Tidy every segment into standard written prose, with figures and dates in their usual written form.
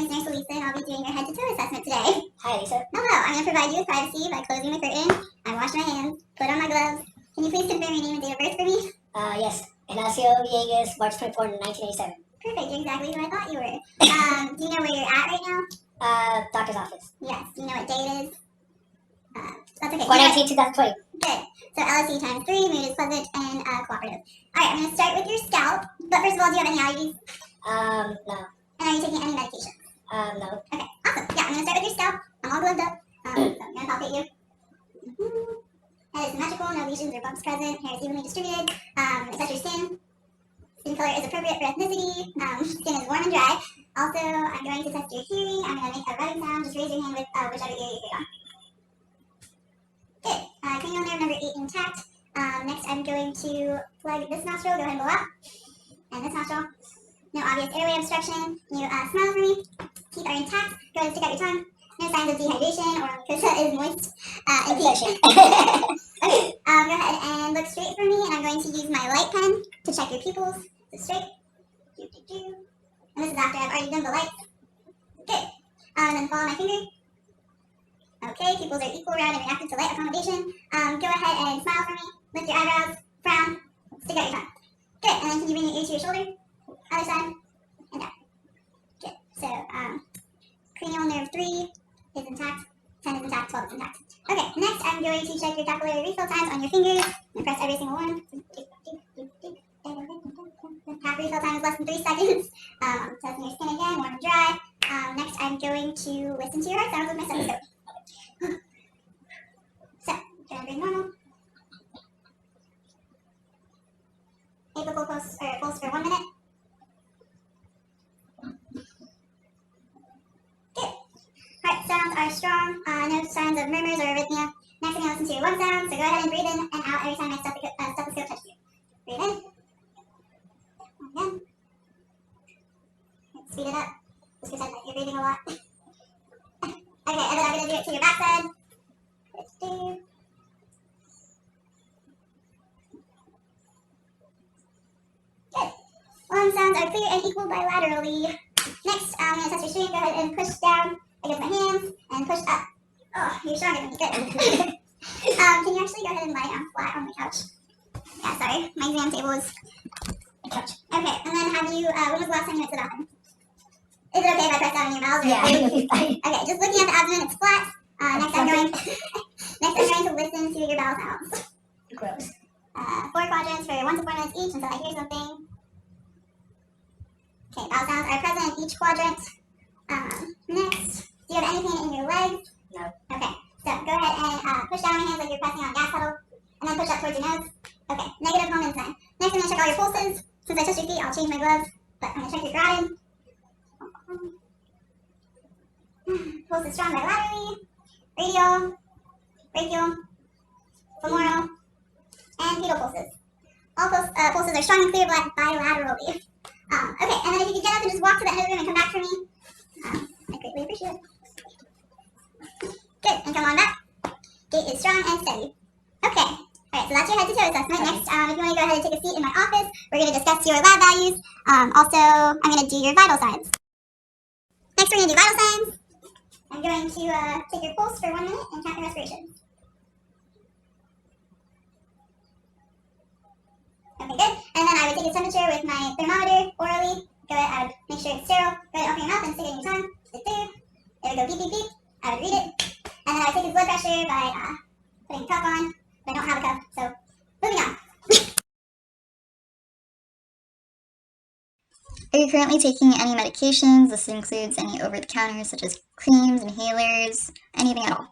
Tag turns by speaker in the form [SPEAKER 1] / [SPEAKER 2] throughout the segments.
[SPEAKER 1] name is Nurse Alisa, and I'll be doing your head-to-toe assessment today.
[SPEAKER 2] Hi, Alisa.
[SPEAKER 1] Hello, I'm going to provide you with privacy by closing the curtain. I wash my hands, put on my gloves. Can you please confirm your name and date of birth for me?
[SPEAKER 2] Yes. Ignacio Villegas, March 24, 1987.
[SPEAKER 1] Perfect, you're exactly who I thought you were. Do you know where you're at right now?
[SPEAKER 2] Doctor's office.
[SPEAKER 1] Yes. Do you know what day it is? That's okay.
[SPEAKER 2] 4/19/2020.
[SPEAKER 1] Good. So LSE times 3, mood is pleasant and cooperative. Alright, I'm going to start with your scalp. But first of all, do you have any allergies?
[SPEAKER 2] No.
[SPEAKER 1] And are you taking any medication?
[SPEAKER 2] No.
[SPEAKER 1] Okay, awesome. Yeah, I'm going to start with your scalp. I'm all gloved up. So I'm going to palpate you. Head is symmetrical, no lesions or bumps present. Hair is evenly distributed. Assess your skin. Skin color is appropriate for ethnicity. Skin is warm and dry. Also, I'm going to test your hearing. I'm going to make a rubbing sound. Just raise your hand with whichever ear you hear on. Good. Cranial nerve number 8 intact. Next, I'm going to plug this nostril. Go ahead and blow out. And this nostril. No obvious airway obstruction. You smile for me. Teeth are intact. Go ahead and stick out your tongue. No signs of dehydration or mucosa is moist and pink. Okay. Go ahead and look straight for me, and I'm going to use my light pen to check your pupils. So straight. And this is after I've already done the lights. Good. And then follow my finger. Okay, pupils are equal, round, and reactive to light accommodation. Go ahead and smile for me. Lift your eyebrows. Frown. Stick out your tongue. Good. And then can you bring your ear to your shoulder? Other side. And down. Good. So, cranial nerve 3 is intact. 10 is intact. 12 is intact. Okay, next I'm going to check your capillary refill times on your fingers. And press every single one. Cap refill time is less than 3 seconds. Testing your skin again, warm and dry. Next I'm going to listen to your heart sounds with my stethoscope. So, try to breathe normal. Apical pulse for 1 minute. Good. Heart sounds are strong. No signs of murmurs or arrhythmia. Next, I'm going to listen to your lung sounds. So go ahead and breathe in and out every time my stethoscope touches you. Breathe in. Again. Speed it up. Just pretend that you're breathing a lot. Okay, and then I'm going to do it to your backside. Let's do. Good. Lung sounds are clear and equal bilaterally. Next, I'm going to test your strength. Go ahead and push down against my hands and push up. Oh, you're stronger than me. Good. Can you actually go ahead and lie down flat on the couch? Yeah, sorry. My exam table is the couch. Okay, and then have you, when was the last time you went to the bathroom? Is it okay if I press down in your mouth?
[SPEAKER 2] Yeah, you'll be fine.
[SPEAKER 1] Okay, just looking at the abdomen, it's flat. Next, I'm going to listen to your bowel sounds.
[SPEAKER 2] Gross.
[SPEAKER 1] 4 quadrants for 1 to 4 minutes each until I hear something. Okay, bowel sounds are present in each quadrant. Next, do you have any pain in your legs?
[SPEAKER 2] No.
[SPEAKER 1] Okay, so go ahead and push down your hands like you're pressing on a gas pedal, and then push up towards your nose. Okay, negative home sign. Next, I'm going to check all your pulses. Since I touched your feet, I'll change my gloves, but I'm going to check your carotid. Pulse is strong bilaterally, radial, brachial, femoral, and pedal pulses. All pulses are strong and clear bilaterally. Okay, and then if you could get up and just walk to the end of the room and come back for me, I greatly appreciate it. Good, and come on back. Gait is strong and steady. Okay, alright, so that's your head-to-toe assessment. Next, if you want to go ahead and take a seat in my office, we're going to discuss your lab values. Also, I'm going to do your vital signs. Next, we're going to do vital signs. I'm going to take your pulse for 1 minute and count your respirations. Okay, good. And then I would take a temperature with my thermometer orally. Go ahead, I would make sure it's sterile. Go ahead, open your mouth and stick it in your tongue. Stick through. It would go beep, beep, beep. I would read it. And then I would take his blood pressure by putting a cuff on. But I don't have a cuff, so moving on.
[SPEAKER 3] Are you currently taking any medications? This includes any over-the-counter, such as creams, inhalers, anything at all?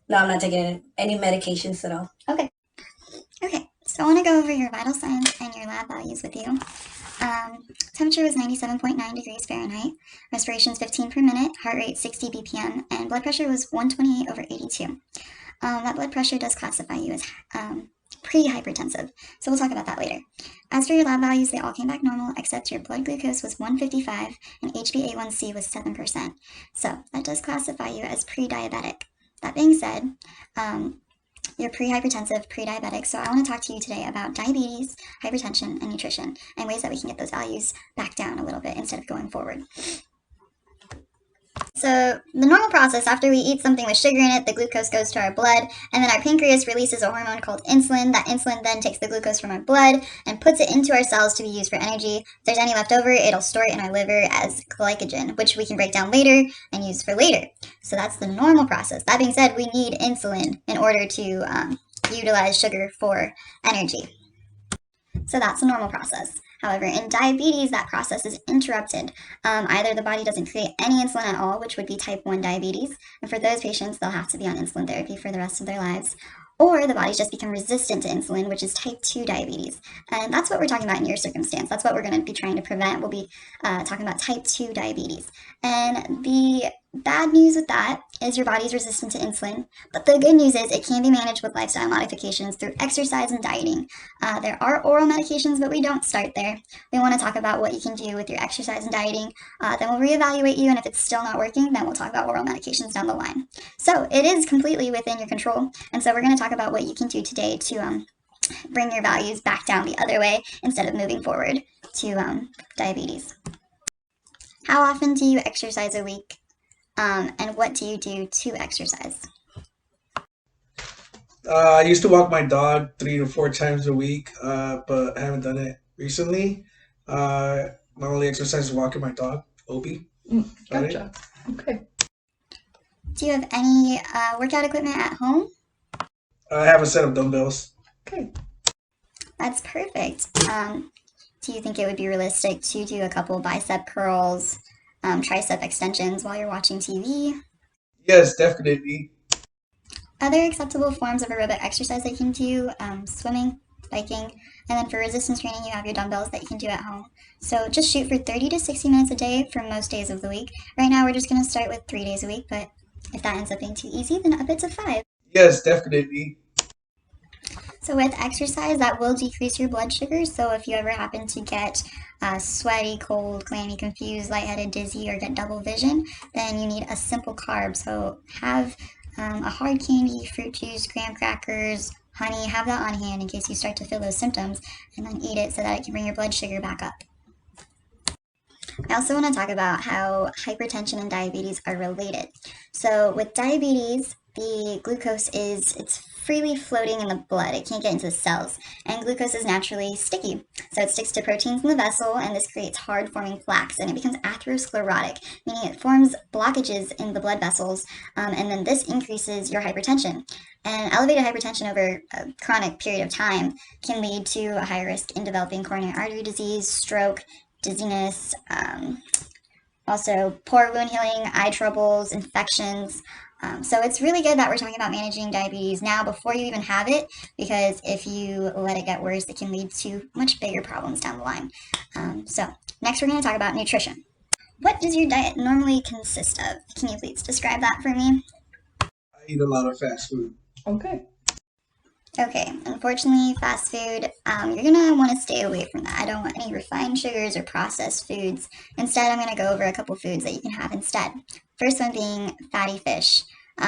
[SPEAKER 4] No, I'm not taking any medications at all.
[SPEAKER 3] Okay. Okay, so I want to go over your vital signs and your lab values with you. Temperature was 97.9 degrees Fahrenheit, respirations 15 per minute, heart rate 60 BPM, and blood pressure was 128/82. That blood pressure does classify you as pre-hypertensive, so we'll talk about that later. As for your lab values, they all came back normal, except your blood glucose was 155 and HbA1c was 7%. So that does classify you as pre-diabetic. That being said, you're pre-hypertensive, pre-diabetic, so I want to talk to you today about diabetes, hypertension, and nutrition, and ways that we can get those values back down a little bit instead of going forward. So the normal process, after we eat something with sugar in it, the glucose goes to our blood, and then our pancreas releases a hormone called insulin. That insulin then takes the glucose from our blood and puts it into our cells to be used for energy. If there's any left over, it'll store it in our liver as glycogen, which we can break down later and use for later. So that's the normal process. That being said, we need insulin in order to utilize sugar for energy. So that's the normal process. However, in diabetes, that process is interrupted. Either the body doesn't create any insulin at all, which would be type 1 diabetes, and for those patients, they'll have to be on insulin therapy for the rest of their lives, or the body's just become resistant to insulin, which is type 2 diabetes. And that's what we're talking about in your circumstance. That's what we're going to be trying to prevent. We'll be talking about type 2 diabetes. And the bad news with that is your body's resistant to insulin, but the good news is it can be managed with lifestyle modifications through exercise and dieting. There are oral medications, but we don't start there. We want to talk about what you can do with your exercise and dieting. Then we'll reevaluate you, and if it's still not working, then we'll talk about oral medications down the line. So it is completely within your control, and so we're going to talk about what you can do today to bring your values back down the other way instead of moving forward to diabetes. How often do you exercise a week? And what do you do to exercise?
[SPEAKER 5] I used to walk my dog 3 to 4 times a week, but I haven't done it recently. My only exercise is walking my dog, Opie.
[SPEAKER 6] Gotcha. Okay.
[SPEAKER 3] Do you have any workout equipment at home?
[SPEAKER 5] I have a set of dumbbells.
[SPEAKER 6] Okay.
[SPEAKER 3] That's perfect. Do you think it would be realistic to do a couple bicep curls, tricep extensions while you're watching TV?
[SPEAKER 5] Yes, definitely.
[SPEAKER 3] Other acceptable forms of aerobic exercise that you can do, swimming, biking, and then for resistance training, you have your dumbbells that you can do at home. So just shoot for 30 to 60 minutes a day for most days of the week. Right now, we're just going to start with 3 days a week, but if that ends up being too easy, then up it to 5.
[SPEAKER 5] Yes, definitely.
[SPEAKER 3] So with exercise, that will decrease your blood sugar. So if you ever happen to get sweaty, cold, clammy, confused, lightheaded, dizzy, or get double vision, then you need a simple carb. So have a hard candy, fruit juice, graham crackers, honey, have that on hand in case you start to feel those symptoms, and then eat it so that it can bring your blood sugar back up. I also want to talk about how hypertension and diabetes are related. So with diabetes, the glucose it's freely floating in the blood. It can't get into the cells, and glucose is naturally sticky. So it sticks to proteins in the vessel, and this creates hard-forming plaques, and it becomes atherosclerotic, meaning it forms blockages in the blood vessels, and then this increases your hypertension. And elevated hypertension over a chronic period of time can lead to a higher risk in developing coronary artery disease, stroke, dizziness, also poor wound healing, eye troubles, infections. So it's really good that we're talking about managing diabetes now before you even have it, because if you let it get worse, it can lead to much bigger problems down the line. So next we're going to talk about nutrition. What does your diet normally consist of? Can you please describe that for me?
[SPEAKER 5] I eat a lot of fast food.
[SPEAKER 6] Okay.
[SPEAKER 3] Okay, unfortunately, fast food, you're gonna want to stay away from that. I don't want any refined sugars or processed foods. Instead, I'm gonna go over a couple foods that you can have instead. First one being fatty fish.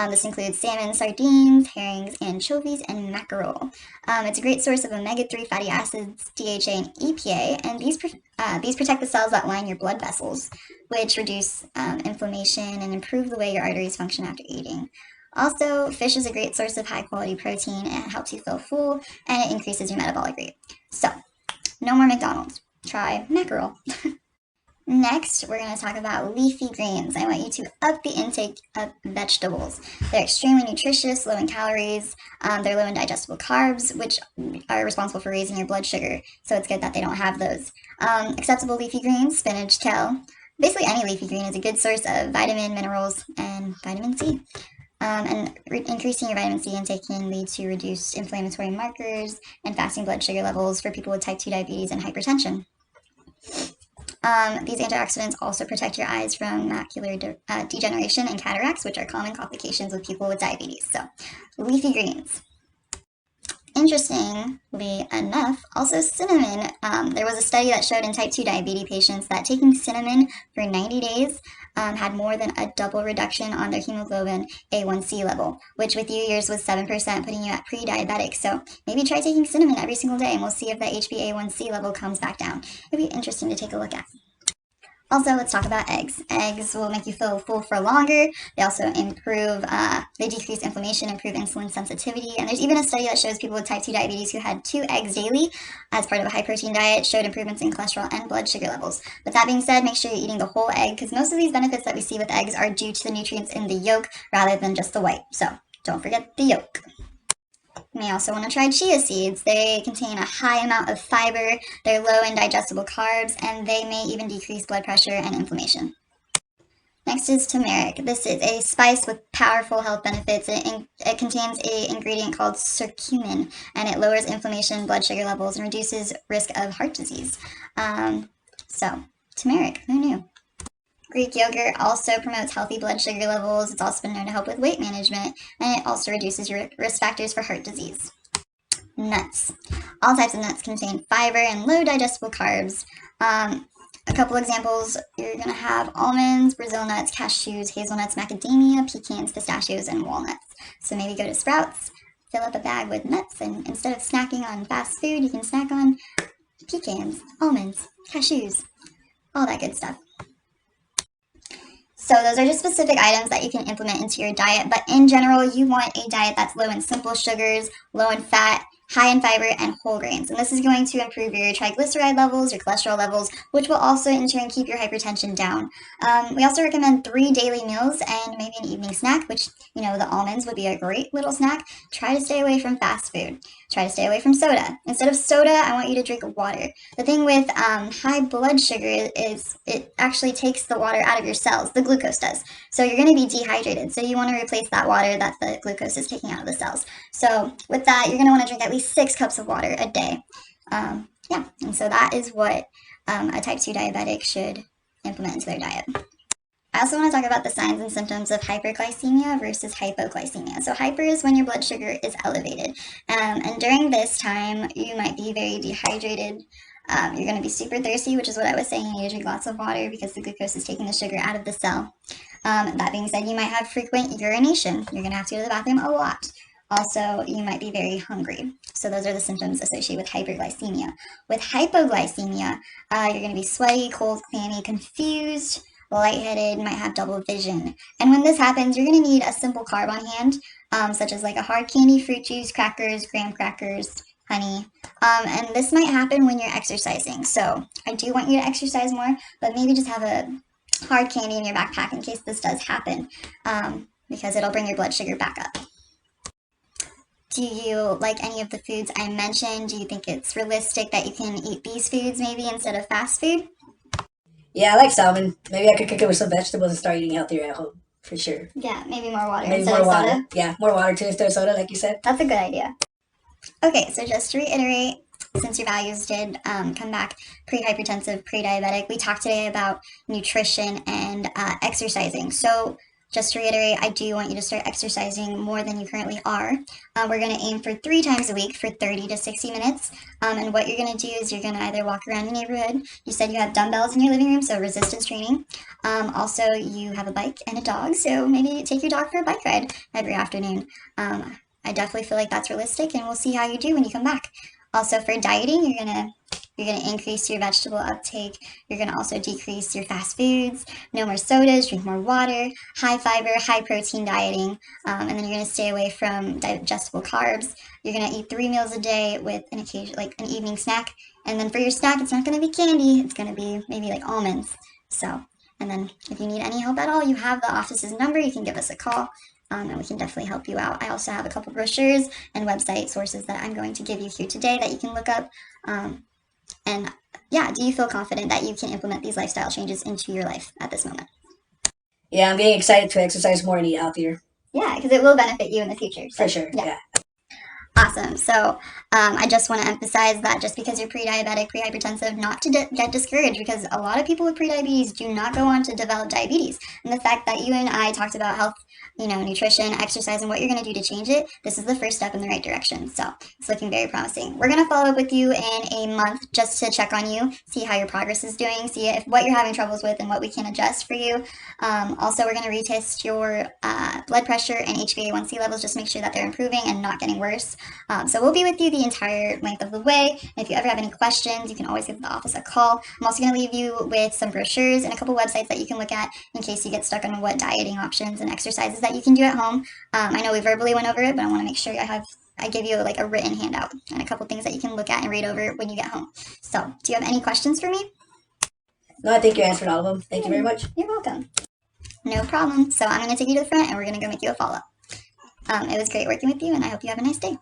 [SPEAKER 3] This includes salmon, sardines, herrings, anchovies, and mackerel. It's a great source of omega-3 fatty acids, DHA, and EPA, and these protect the cells that line your blood vessels, which reduce inflammation and improve the way your arteries function after eating. Also, fish is a great source of high-quality protein, and it helps you feel full, and it increases your metabolic rate. So, no more McDonald's. Try mackerel. Next, we're going to talk about leafy greens. I want you to up the intake of vegetables. They're extremely nutritious, low in calories. They're low in digestible carbs, which are responsible for raising your blood sugar. So it's good that they don't have those. Acceptable leafy greens, spinach, kale. Basically, any leafy green is a good source of vitamin, minerals, and vitamin C. And increasing your vitamin C intake can lead to reduced inflammatory markers and fasting blood sugar levels for people with type 2 diabetes and hypertension. These antioxidants also protect your eyes from macular degeneration and cataracts, which are common complications with people with diabetes. So, leafy greens. Interestingly enough, also cinnamon. There was a study that showed in type 2 diabetes patients that taking cinnamon for 90 days had more than a double reduction on their hemoglobin A1C level, which with you yours was 7%, putting you at pre-diabetic. So maybe try taking cinnamon every single day, and we'll see if that HbA1c level comes back down. It'd be interesting to take a look at. Also, let's talk about eggs. Eggs will make you feel full for longer. They also improve, they decrease inflammation, improve insulin sensitivity. And there's even a study that shows people with type 2 diabetes who had 2 eggs daily as part of a high protein diet showed improvements in cholesterol and blood sugar levels. But that being said, make sure you're eating the whole egg because most of these benefits that we see with eggs are due to the nutrients in the yolk rather than just the white. So don't forget the yolk. You may also want to try chia seeds. They contain a high amount of fiber, they're low in digestible carbs, and they may even decrease blood pressure and inflammation. Next is turmeric. This is a spice with powerful health benefits. It contains an ingredient called curcumin, and it lowers inflammation, blood sugar levels, and reduces risk of heart disease. So, turmeric, who knew? Greek yogurt also promotes healthy blood sugar levels. It's also been known to help with weight management, and it also reduces your risk factors for heart disease. Nuts. All types of nuts contain fiber and low digestible carbs. A couple examples, you're going to have almonds, Brazil nuts, cashews, hazelnuts, macadamia, pecans, pistachios, and walnuts. So maybe go to Sprouts, fill up a bag with nuts, and instead of snacking on fast food, you can snack on pecans, almonds, cashews, all that good stuff. So those are just specific items that you can implement into your diet, but in general, you want a diet that's low in simple sugars, low in fat, high in fiber, and whole grains. And this is going to improve your triglyceride levels, your cholesterol levels, which will also in turn keep your hypertension down. We also recommend 3 daily meals and maybe an evening snack, which, you know, the almonds would be a great little snack. Try to stay away from fast food. Try to stay away from soda. Instead of soda, I want you to drink water. The thing with high blood sugar is it actually takes the water out of your cells. The glucose does. So you're going to be dehydrated. So you want to replace that water that the glucose is taking out of the cells. So with that, you're going to want to drink at least 6 cups of water a day. Yeah, and so that is what a type 2 diabetic should implement into their diet. I also want to talk about the signs and symptoms of hyperglycemia versus hypoglycemia. So hyper is when your blood sugar is elevated. And during this time, you might be very dehydrated. You're going to be super thirsty, which is what I was saying. You need to drink lots of water because the glucose is taking the sugar out of the cell. That being said, you might have frequent urination. You're going to have to go to the bathroom a lot. Also, you might be very hungry. So those are the symptoms associated with hyperglycemia. With hypoglycemia, you're going to be sweaty, cold, clammy, confused, lightheaded, might have double vision. And when this happens, you're going to need a simple carb on hand, such as like a hard candy, fruit juice, crackers, graham crackers, honey. And this might happen when you're exercising. So I do want you to exercise more, but maybe just have a hard candy in your backpack in case this does happen, because it'll bring your blood sugar back up. Do you like any of the foods I mentioned? Do you think it's realistic that you can eat these foods maybe instead of fast food?
[SPEAKER 4] Yeah, I like salmon. Maybe I could cook it with some vegetables and start eating healthier at home, for sure.
[SPEAKER 3] Yeah, maybe more water
[SPEAKER 4] Maybe
[SPEAKER 3] instead
[SPEAKER 4] more
[SPEAKER 3] of
[SPEAKER 4] water.
[SPEAKER 3] soda.
[SPEAKER 4] Yeah, more water too instead of soda, like you said.
[SPEAKER 3] That's a good idea. Okay, so just to reiterate, since your values did come back pre-hypertensive, pre-diabetic, we talked today about nutrition and exercising. So just to reiterate, I do want you to start exercising more than you currently are. We're going to aim for 3 times a week for 30 to 60 minutes. And what you're going to do is you're going to either walk around your neighborhood. You said you have dumbbells in your living room, so resistance training. Also, you have a bike and a dog, so maybe take your dog for a bike ride every afternoon. I definitely feel like that's realistic, and we'll see how you do when you come back. Also, for dieting, you're gonna increase your vegetable uptake. You're gonna also decrease your fast foods. No more sodas. Drink more water. High fiber, high protein dieting, and then you're gonna stay away from digestible carbs. You're gonna eat 3 meals a day with an occasion, like an evening snack. And then for your snack, it's not gonna be candy. It's gonna be maybe like almonds. So, and then if you need any help at all, you have the office's number. You can give us a call. And we can definitely help you out. I also have a couple brochures and website sources that I'm going to give you here today that you can look up. And yeah, do you feel confident that you can implement these lifestyle changes into your life at this moment?
[SPEAKER 4] Yeah, I'm getting excited to exercise more and eat healthier.
[SPEAKER 3] Yeah, because it will benefit you in the future. So,
[SPEAKER 4] For sure, yeah.
[SPEAKER 3] Awesome. So I just want to emphasize that just because you're pre-diabetic, pre-hypertensive, not to get discouraged, because a lot of people with pre-diabetes do not go on to develop diabetes. And the fact that you and I talked about health, nutrition, exercise, and what you're going to do to change it, this is the first step in the right direction. So it's looking very promising. We're going to follow up with you in a month just to check on you, see how your progress is doing, see if what you're having troubles with and what we can adjust for you. Also, we're going to retest your blood pressure and HbA1c levels, just make sure that they're improving and not getting worse. So we'll be with you the entire length of the way. And if you ever have any questions, you can always give the office a call. I'm also going to leave you with some brochures and a couple websites that you can look at in case you get stuck on what dieting options and exercises that you can do at home. I know we verbally went over it, but I want to make sure I give you like a written handout and a couple things that you can look at and read over when you get home. So, do you have any questions for me?
[SPEAKER 4] No, I think you answered all of them. Thank you very much.
[SPEAKER 3] You're welcome. No problem. So I'm going to take you to the front and we're going to go make you a follow-up. It was great working with you and I hope you have a nice day.